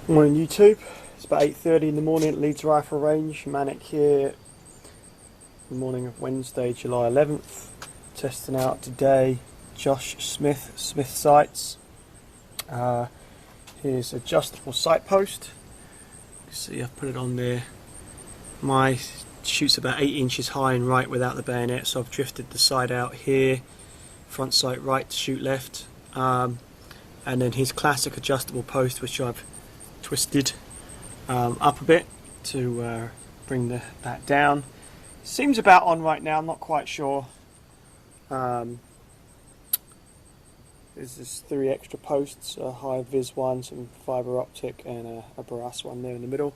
Morning YouTube, it's about 8:30 in the morning at Leeds Rifle Range, Manic here, the morning of Wednesday, July 11th, testing out today Josh Smith sights. Here's adjustable sight post, you can see I've put it on there. My shoots about 8 inches high and right without the bayonet, so I've drifted the sight out here, front sight right to shoot left, and then his classic adjustable post which I've twisted up a bit to bring that down. Seems about on right now, I'm not quite sure. There's this 3 extra posts, a high vis one, some fibre optic and a brass one there in the middle.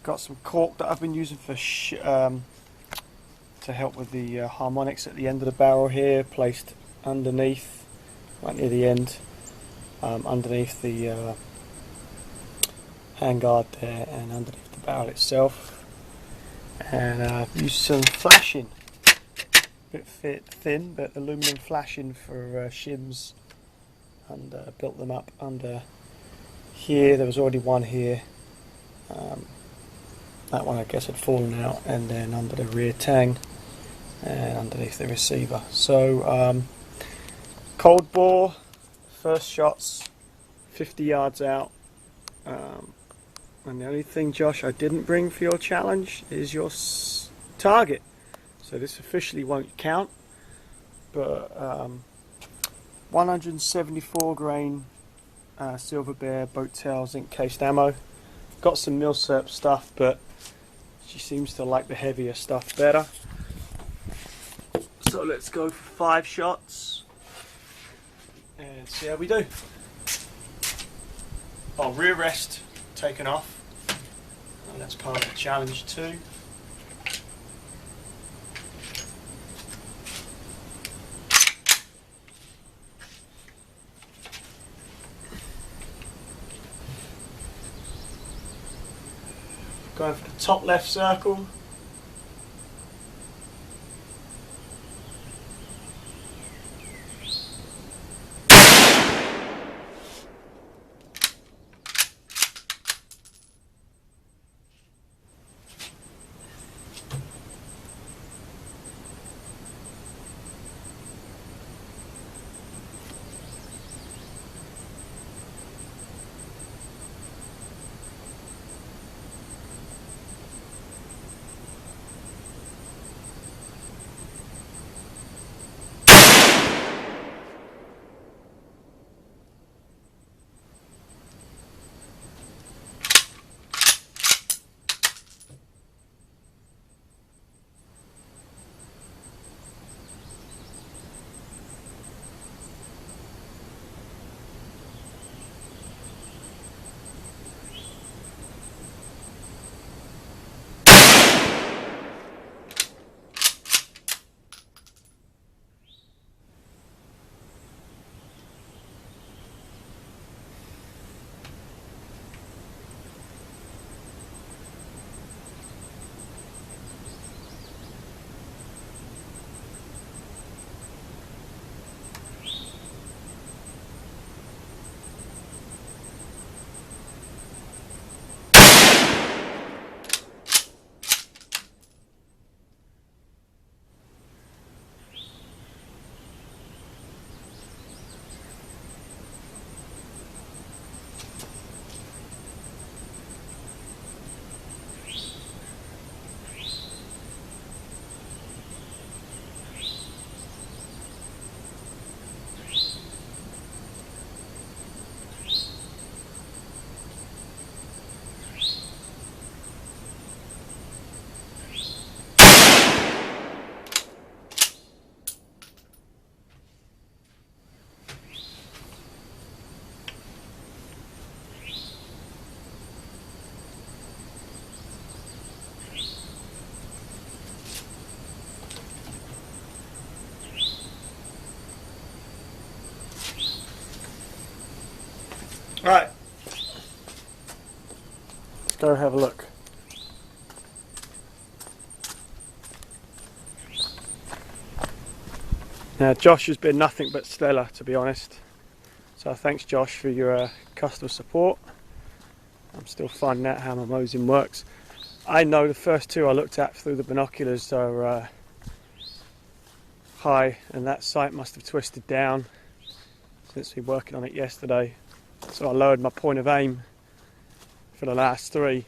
Got some cork that I've been using for to help with the harmonics at the end of the barrel here, placed underneath, right near the end, underneath the handguard there and underneath the barrel itself. And I've used some flashing, a bit thin but aluminum flashing for shims, and built them up under here. There was already one here, that one I guess had fallen out, and then under the rear tang and underneath the receiver. So cold bore, first shots 50 yards out. And the only thing, Josh, I didn't bring for your challenge is your target. So this officially won't count. But 174 grain Silver Bear boat tail zinc cased ammo. Got some Milsurp stuff, but she seems to like the heavier stuff better. So let's go for 5 shots and see how we do. Oh, rear rest taken off, and that's part of the challenge too. Going for the top left circle. Right, let's go have a look. Now Josh has been nothing but stellar, to be honest. So thanks Josh for your customer support. I'm still finding out how my Mosin works. I know the first two I looked at through the binoculars are high, and that sight must have twisted down since we were working on it yesterday. So I lowered my point of aim for the last three.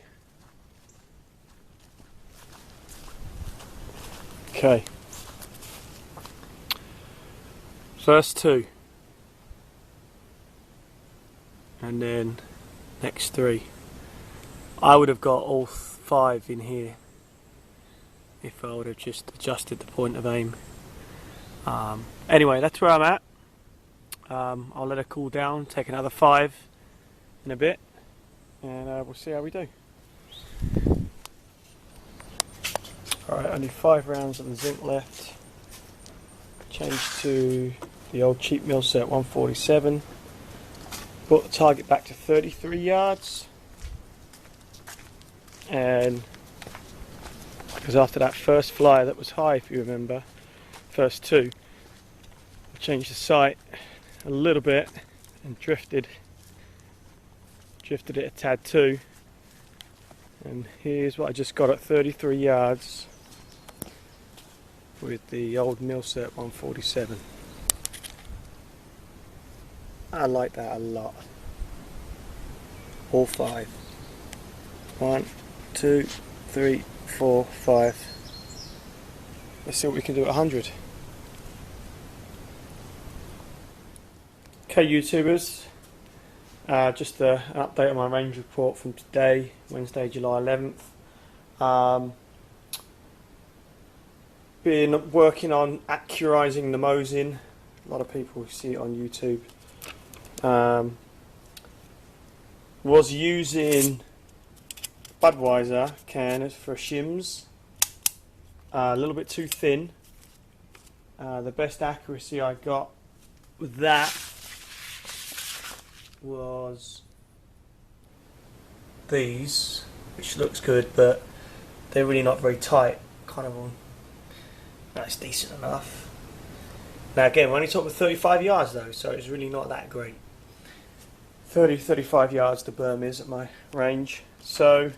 Okay. First two. And then next three. I would have got all five in here if I would have just adjusted the point of aim. Anyway, that's where I'm at. I'll let it cool down, take another 5 in a bit, and we'll see how we do. Alright, only 5 rounds of the zinc left. Change to the old cheap mill set 147. Brought the target back to 33 yards. And because after that first fly that was high, if you remember, first two, I changed the sight a little bit and drifted it a tad too. And here's what I just got at 33 yards with the old Millset 147. I like that a lot. All 5. 1, 2, 3, 4, 5. Let's see what we can do at 100. Okay, YouTubers, just an update on my range report from today, Wednesday, July 11th. Been working on accurizing the Mosin. A lot of people see it on YouTube. Was using Budweiser can for shims. A little bit too thin. The best accuracy I got with that was these, which looks good, but they're really not very tight. Kind of on. That's decent enough. Now again, we're only talking 35 yards though, so it's really not that great. 30-35 yards the berm is at my range. So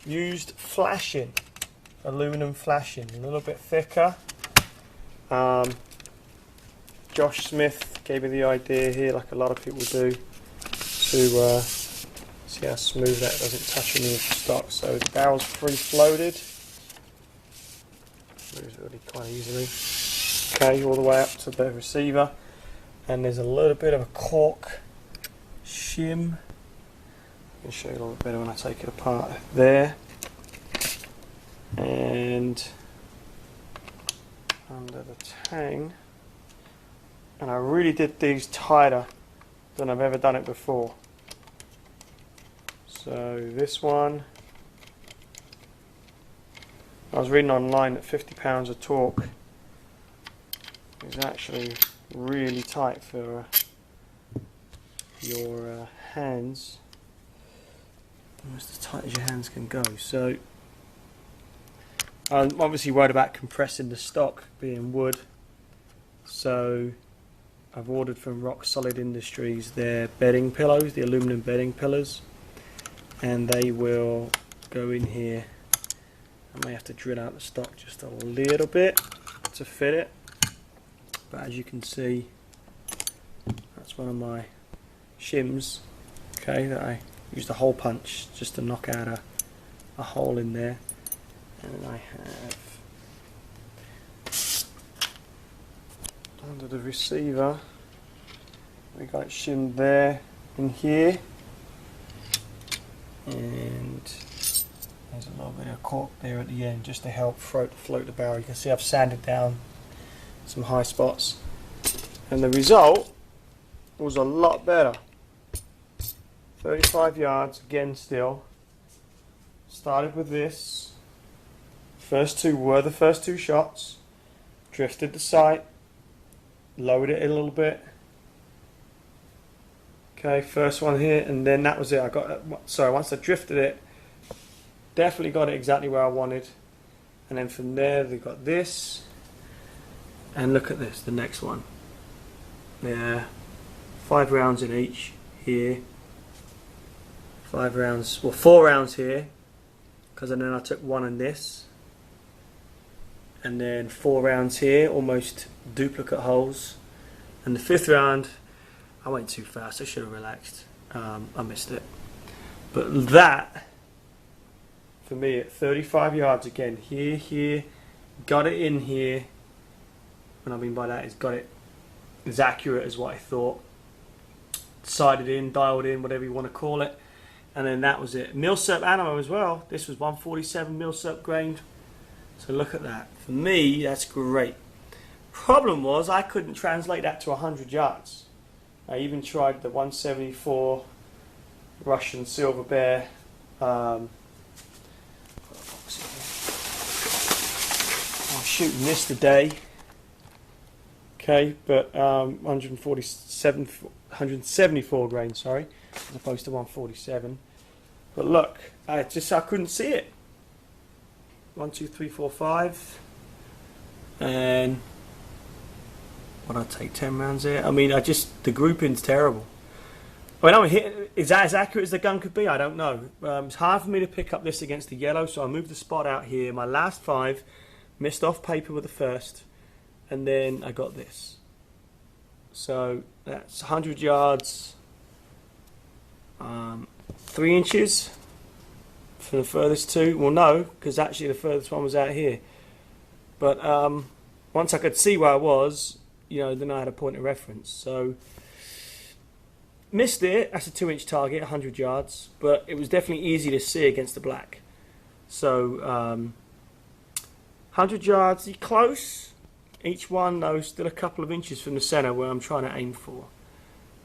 used flashing, aluminum flashing, a little bit thicker. Josh Smith gave me the idea here, like a lot of people do, to see how smooth that doesn't touch any of the stock. So the barrel's pre-floated. Moves really quite easily. Okay, all the way up to the receiver, and there's a little bit of a cork shim. I can show you a little bit better when I take it apart there. And under the tang, and I really did these tighter than I've ever done it before. So this one, I was reading online that 50 pounds of torque is actually really tight for your hands, almost as tight as your hands can go. So I'm obviously worried about compressing the stock being wood, so I've ordered from Rock Solid Industries their bedding pillows, the aluminum bedding pillars, and they will go in here. I may have to drill out the stock just a little bit to fit it, but as you can see, that's one of my shims, okay, that I used a hole punch just to knock out a hole in there. And I have under the receiver, we got it shimmed there and here, and there's a little bit of cork there at the end just to help float the barrel. You can see I've sanded down some high spots, and the result was a lot better. 35 yards again still. Started with this. First two were the first two shots. Drifted the sight. Lowered it a little bit. Okay, first one here, and then that was it. I got, sorry, once I drifted it, definitely got it exactly where I wanted. And then from there, they got this. And look at this, the next one. Yeah, 5 rounds in each here. 5 rounds, well 4 rounds here, because then I took 1 in this, and then 4 rounds here, almost duplicate holes, and the 5th round I went too fast, I should have relaxed. I missed it. But that, for me, at 35 yards again, here, got it in here. What I mean by that is got it as accurate as what I thought. Sighted in, dialed in, whatever you want to call it. And then that was it. Milsurp Animo as well. This was 147 Milsurp grain. So look at that. For me, that's great. Problem was, I couldn't translate that to 100 yards. I even tried the 174 Russian Silver Bear. I'm shooting this today. Okay, but 174 grain, sorry, as opposed to 147. But look, I couldn't see it. 1, 2, 3, 4, 5, and what I take 10 rounds here. I mean, the grouping's terrible. I mean, is that as accurate as the gun could be? I don't know. It's hard for me to pick up this against the yellow, so I moved the spot out here. My last 5, missed off paper with the first, and then I got this. So that's 100 yards, 3 inches for the furthest 2. Well, no, because actually the furthest one was out here. But once I could see where I was, then I had a point of reference. So missed it. That's a 2-inch target, 100 yards, but it was definitely easy to see against the black. So 100 yards, close. Each one, though, still a couple of inches from the centre where I'm trying to aim for.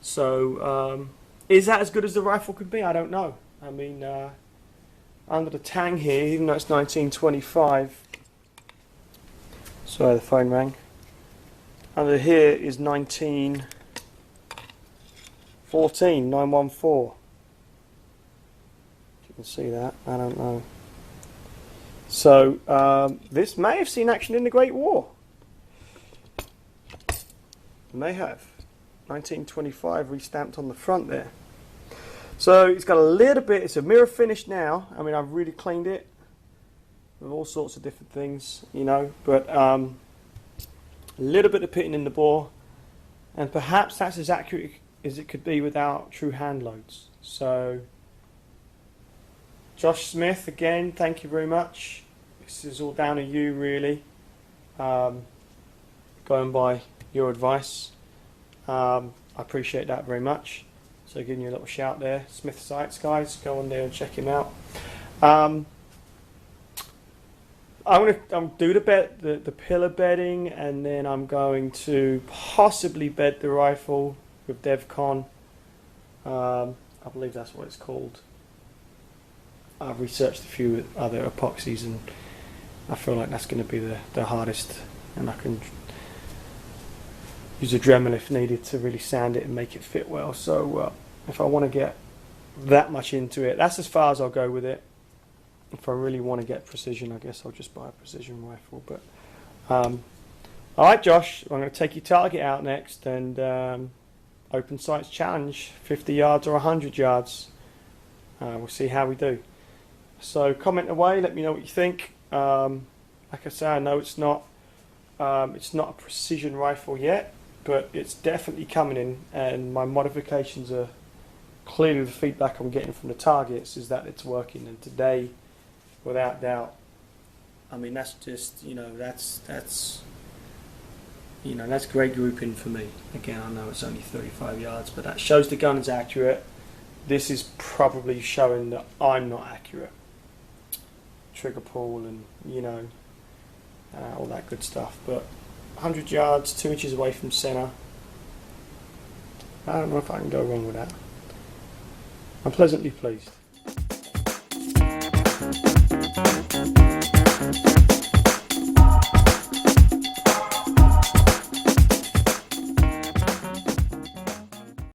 So is that as good as the rifle could be? I don't know. I mean, under the tang here, even though it's 1925. Sorry, the phone rang. Under here is 1914, 914. You can see that. I don't know. So this may have seen action in the Great War. May have. 1925 restamped on the front there. So it's got a little bit, it's a mirror finish now. I mean, I've really cleaned it with all sorts of different things, but a little bit of pitting in the bore, and perhaps that's as accurate as it could be without true hand loads. So Josh Smith, again, thank you very much. This is all down to you, really, going by your advice. I appreciate that very much. So giving you a little shout there. Smith Sights, guys, go on there and check him out. I'm going to do the pillar bedding, and then I'm going to possibly bed the rifle with DevCon. I believe that's what it's called. I've researched a few other epoxies, and I feel like that's going to be the hardest, and I can use a Dremel if needed to really sand it and make it fit well. So if I want to get that much into it, that's as far as I'll go with it. If I really want to get precision, I guess I'll just buy a precision rifle. But alright, Josh, I'm going to take your target out next, and open sights challenge, 50 yards or 100 yards. We'll see how we do. So comment away, let me know what you think. Like I say, I know it's not a precision rifle yet, but it's definitely coming in, and my modifications are clearly the feedback I'm getting from the targets is that it's working. And today, without doubt, I mean, that's just, that's great grouping for me. Again, I know it's only 35 yards, but that shows the gun is accurate. This is probably showing that I'm not accurate. Trigger pull and all that good stuff. But 100 yards, 2 inches away from centre. I don't know if I can go wrong with that. I'm pleasantly pleased.